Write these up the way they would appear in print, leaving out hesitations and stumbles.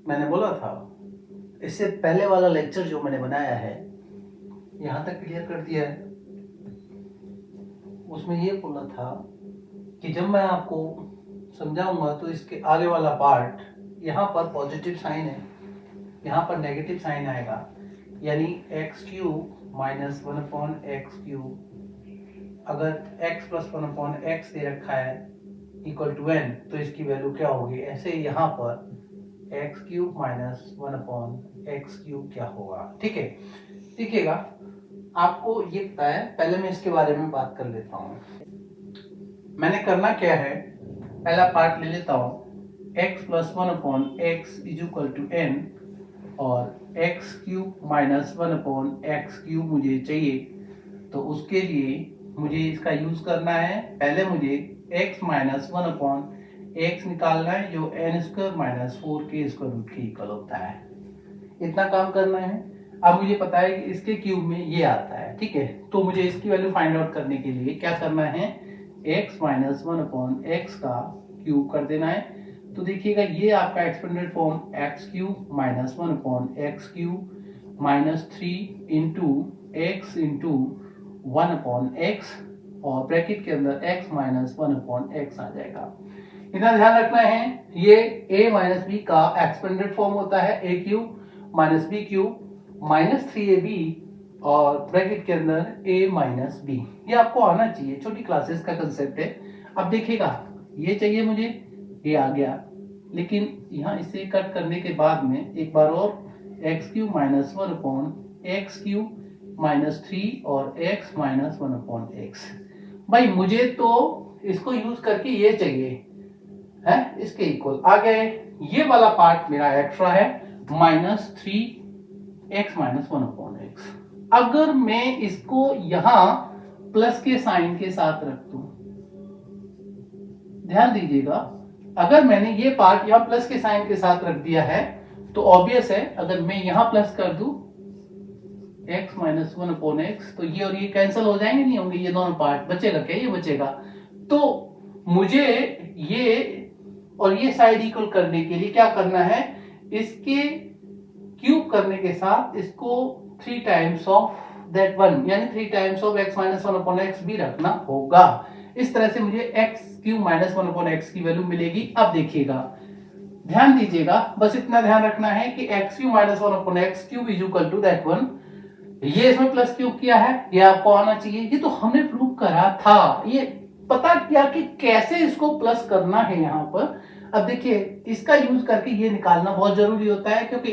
मैंने बोला था, इससे पहले वाला लेक्चर जो मैंने बनाया है यहाँ तक क्लियर कर दिया है। उसमें ये बोला था कि जब मैं आपको समझाऊंगा तो इसके आगे वाला पार्ट, यहाँ पर पॉजिटिव साइन है, यहाँ पर नेगेटिव साइन आएगा, यानी एक्स क्यूब माइनस 1/x³। अगर x प्लस 1/x दे रखा है इक्वल टू n, तो इसकी वैल्यू क्या होगी? ऐसे यहाँ पर x³ माइनस 1/x³ क्या होगा? ठीक है, देखिएगा आपको ये पता है। पहले मैं इसके बारे में बात कर लेता हूँ। मैंने करना क्या है, पहला पार्ट ले लेता हूँ, x plus 1/x is equal to n, और x³ माइनस 1/x³ मुझे चाहिए। तो उसके लिए मुझे इसका यूज करना है। पहले मुझे x माइनस 1/x निकालना है, जो n² माइनस 4k² रूट के इक्वल होता है। इतना काम करना है। अब मुझे पता है कि इसके क्यूब में ये आता है, ठीक है। तो मुझे इसकी वैल्यू फाइंड आउट करने के लिए क्या करना है, x माइनस 1/x का क्यूब कर देना है। तो देखिएगा ये आपका expanded form x³ minus 1/x³ minus 3 into x into 1/x, और ब्रैकेट के अंदर x माइनस 1/x आ जाएगा। इतना ध्यान रखना है, ये a माइनस बी का एक्सपेंडेड फॉर्म होता है, a³ minus b³ minus 3ab, और ब्रैकेट के अंदर a माइनस बी। ये आपको आना चाहिए, छोटी क्लासेस का कंसेप्ट है। अब देखिएगा ये चाहिए मुझे, ये आ गया, लेकिन यहाँ इसे कट करने के बाद में एक बार और x³ माइनस 1/x³ माइनस 3 और x माइनस 1/x। भाई मुझे तो इसको यूज करके ये चाहिए है, इसके इक्वल आ गए। ये वाला पार्ट मेरा एक्स्ट्रा है, माइनस 3x माइनस 1/x। अगर मैं इसको यहां प्लस के साइन के साथ रख दूं, ध्यान दीजिएगा, अगर मैंने ये पार्ट यहां प्लस के साइन के साथ रख दिया है तो ऑब्वियस है, अगर मैं यहां प्लस कर दूं x माइनस 1/x, तो ये और ये कैंसिल हो जाएंगे, नहीं होंगे, ये दोनों पार्ट बचेगा क्या? ये बचेगा। तो मुझे ये और ये साइड इक्वल करने के लिए क्या करना है, इसके क्यूब करने के साथ इसको 3 टाइम्स ऑफ दैट वन, यानी 3 times of x minus 1/x भी रखना होगा। इस तरह से मुझे x³ माइनस 1/x की वैल्यू मिलेगी। अब देखिएगा, ध्यान दीजिएगा, बस इतना ध्यान रखना है कि x³ minus 1/x³ is equal to that one. ये इसमें प्लस क्यूब किया है, ये आपको आना चाहिए। ये तो हमने प्रूव करा था, ये पता किया कि कैसे इसको प्लस करना है यहाँ पर। अब देखिए इसका यूज करके ये निकालना बहुत जरूरी होता है, क्योंकि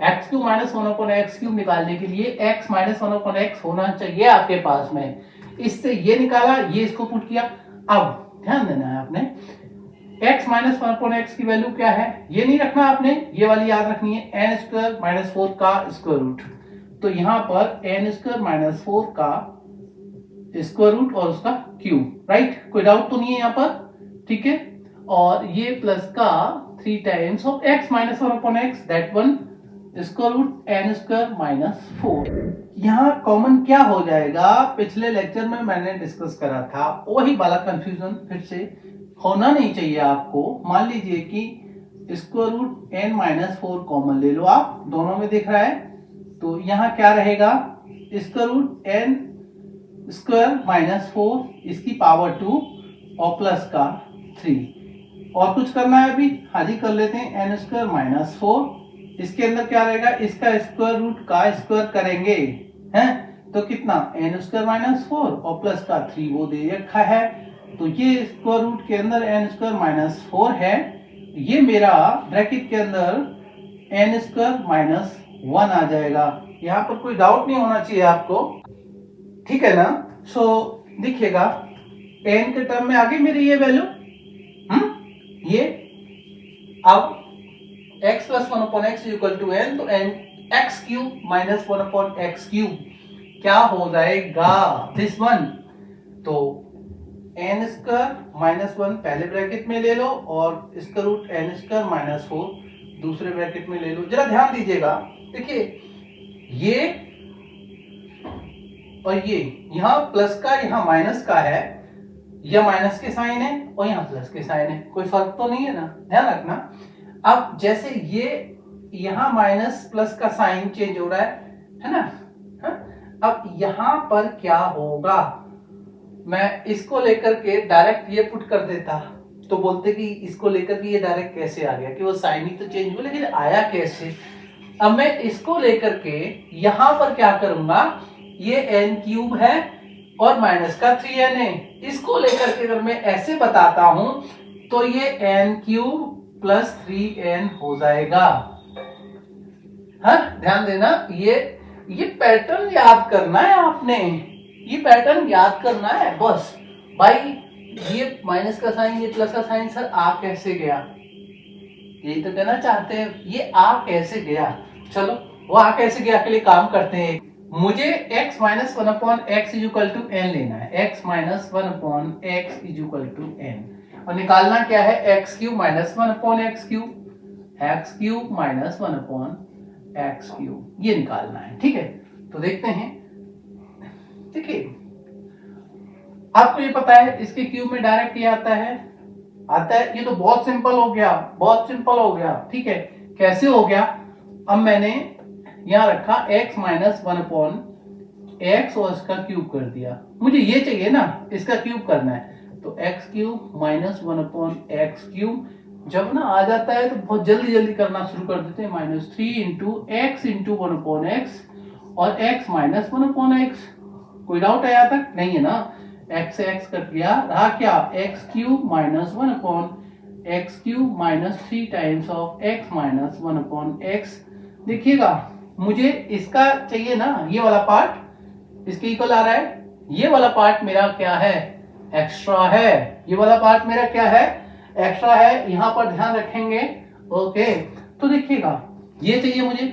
x³ माइनस 1/x³ निकालने के लिए x माइनस 1/x होना चाहिए आपके पास में। इससे ये निकाला, ये इसको पुट किया। अब ध्यान देना है आपने, x माइनस 1/x की वैल्यू क्या है, ये नहीं रखना आपने, ये वाली याद रखनी है, n² माइनस 4 का स्क्वायर रूट। तो यहाँ पर n² माइनस 4 का स्क्वायर रूट और उसका क्यूब, राइट? कोई डाउट तो नहीं है यहाँ पर, ठीक है। और ये प्लस का 3 times of x minus 1/x, that one, square root n² minus 4। यहाँ कॉमन क्या हो जाएगा, पिछले लेक्चर में मैंने डिस्कस करा था, वही वाला कंफ्यूजन फिर से होना नहीं चाहिए आपको। मान लीजिए कि square root n minus 4 common ले लो आप, दोनों में दिख रहा है, तो यहाँ क्या रहेगा, स्क्वायर रूट n² माइनस 4 इसकी पावर 2 और प्लस का 3। और कुछ करना है अभी? हाँ जी, कर लेते हैं, n² माइनस 4, इसके अंदर क्या रहेगा, इसका स्क्वायर रूट का स्क्वायर करेंगे, हैं, तो कितना, n² माइनस 4 और प्लस का 3 वो दे रखा है। तो ये स्क्वायर रूट के अंदर n² माइनस 4 है, ये मेरा ब्रैकेट के अंदर n² माइनस 1 आ जाएगा। यहाँ पर कोई डाउट नहीं होना चाहिए आपको, ठीक है ना? सो देखिएगा n के टर्म में आ गई मेरी ये वैल्यू, ये। अब x plus 1/x equal to n, तो n x³ माइनस 1/x³ क्या हो जाएगा, दिस वन। तो n² माइनस 1 पहले ब्रैकेट में ले लो, और स्क्वायर रूट n² माइनस 4 दूसरे ब्रैकेट में ले लो। जरा ध्यान दीजिएगा, देखिए ये और ये, यहाँ प्लस का यहाँ माइनस का है, यह माइनस के साइन है और यहाँ प्लस के साइन है, कोई फर्क तो नहीं है ना, ध्यान रखना। अब जैसे ये यहां माइनस प्लस का साइन चेंज हो रहा है ना? हाँ? अब यहां पर क्या होगा, मैं इसको लेकर के डायरेक्ट ये पुट कर देता तो बोलते कि इसको लेकर के ये डायरेक्ट कैसे आ गया, कि वो साइन ही तो चेंज हुआ लेकिन आया कैसे। अब मैं इसको लेकर के यहां पर क्या करूंगा, ये n क्यूब है और माइनस का 3n है, इसको लेकर के अगर मैं ऐसे बताता हूं तो ये n क्यूब प्लस 3n हो जाएगा। हाँ, ध्यान देना, ये पैटर्न याद करना है आपने, ये पैटर्न याद करना है बस। भाई ये माइनस का साइन, ये प्लस का साइन, सर आ कैसे गया, यही तो कहना चाहते हैं, ये आ कैसे गया। चलो वो आ कैसे गया के लिए काम करते हैं। मुझे x minus 1/x is equal to n लेना है, x minus 1/x is equal to n, और निकालना क्या है, x cube minus 1/x cube, x cube minus 1/x cube, ये निकालना है। ठीक है, तो देखते हैं। देखिए आपको ये पता है इसके क्यूब में डायरेक्ट ये आता है, ये तो बहुत सिंपल हो गया, बहुत सिंपल हो गया। ठीक है, कैसे हो गया, अब मैंने यहां रखा x माइनस 1/x और इसका क्यूब कर दिया, मुझे ये चाहिए ना, इसका क्यूब करना है, तो x cube minus 1/x cube, जब ना आ जाता है तो बहुत जल्दी जल्दी करना शुरू कर देते हैं, -3 इंटू x इंटू 1/x और x माइनस 1/x। कोई डाउट है यहाँ तक? नहीं है ना, x से x कट गया, रहा क्या, x cube minus 1/x cube minus 3 times of x minus 1/x। देखिएगा मुझे इसका चाहिए ना, ये वाला पार्ट इसके इक्वल आ रहा है, ये वाला पार्ट मेरा क्या है, एक्स्ट्रा है, ये वाला पार्ट मेरा क्या है, एक्स्ट्रा है, यहां पर ध्यान रखेंगे। ओके, तो देखिएगा ये चाहिए मुझे,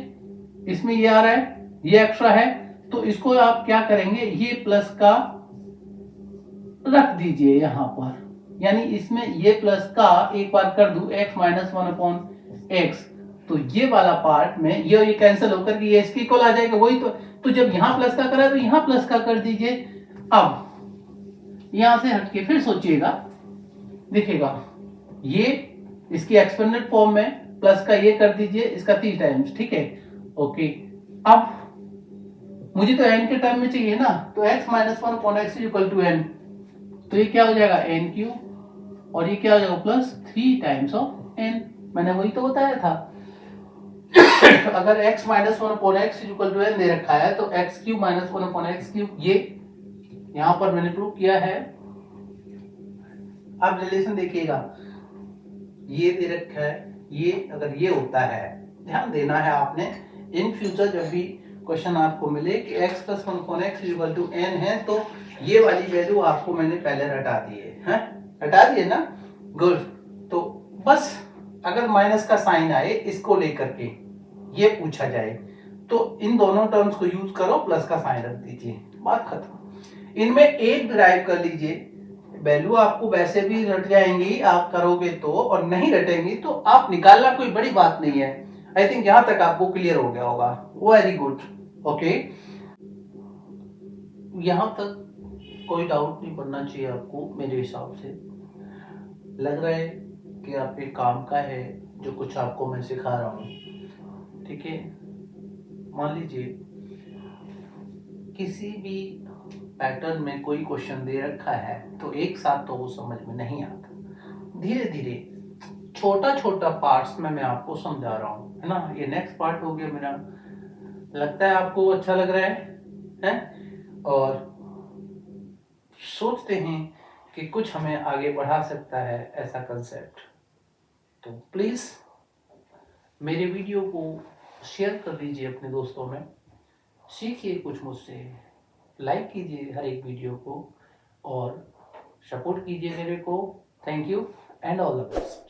इसमें ये आ रहा है, ये एक्स्ट्रा है, तो इसको आप क्या करेंगे, ये प्लस का रख दीजिए यहां पर, यानी इसमें ये प्लस का एक बार कर दूं x माइनस 1/x, तो ये वाला पार्ट में ये कैंसिल होकर के ये इसकी इक्वल आ जाएगा, वही तो जब यहां प्लस का करा तो यहां प्लस का कर दीजिए। अब यहां से हटके फिर सोचिएगा, देखिएगा ये इसकी एक्सपेंडेड फॉर्म में प्लस का ये कर दीजिए, इसका 3 टाइम्स। ठीक है, ओके, अब मुझे तो n के टर्म में चाहिए ना, तो x minus 1/x equal to n, तो ये क्या हो जाएगा n क्यूब और ये क्या हो जाएगा प्लस 3 टाइम्स ऑफ n, मैंने वही तो बताया था। अगर x minus 1/x equal to n दे रखा है तो x cube minus 1/x cube, ये यहां पर मैंने प्रूव किया है। अब रिलेशन देखिएगा, ये दे रखा है, ये अगर ये होता है, ध्यान देना है आपने, इन फ्यूचर जब भी क्वेश्चन आपको मिले कि x plus 1/x equal to n है, तो ये वाली वैल्यू आपको मैंने पहले हटा दी है, हटा दिए ना, गुड। तो बस अगर माइनस का साइन आए इसको लेकर के ये पूछा जाए तो इन दोनों टर्म्स को यूज करो, प्लस का साइन रख दीजिए, बात खत्म। इनमें एक डिराइव कर लीजिए, वैल्यू आपको वैसे भी रट जाएंगी आप करोगे तो, और नहीं रटेंगी तो आप निकालना कोई बड़ी बात नहीं है। आई थिंक यहां तक आपको क्लियर हो गया होगा, वेरी गुड। ओके, यहां तक कोई डाउट नहीं पड़ना चाहिए आपको, मेरे हिसाब से लग रहा है कि आपके काम का है जो कुछ आपको मैं सिखा रहा हूं। ठीक है, मान लीजिए किसी भी पैटर्न में कोई क्वेश्चन दे रखा है तो एक साथ तो वो समझ में नहीं आता, धीरे धीरे छोटा छोटा पार्ट्स में मैं आपको समझा रहा हूं, है ना। ये नेक्स्ट पार्ट हो गया मेरा, लगता है आपको अच्छा लग रहा है? और सोचते हैं कि कुछ हमें आगे बढ़ा सकता है ऐसा कंसेप्ट, तो प्लीज मेरे वीडियो को शेयर कर दीजिए अपने दोस्तों में, सीखिए कुछ मुझसे, लाइक कीजिए हर एक वीडियो को और सपोर्ट कीजिए मेरे को। Thank you and all the best.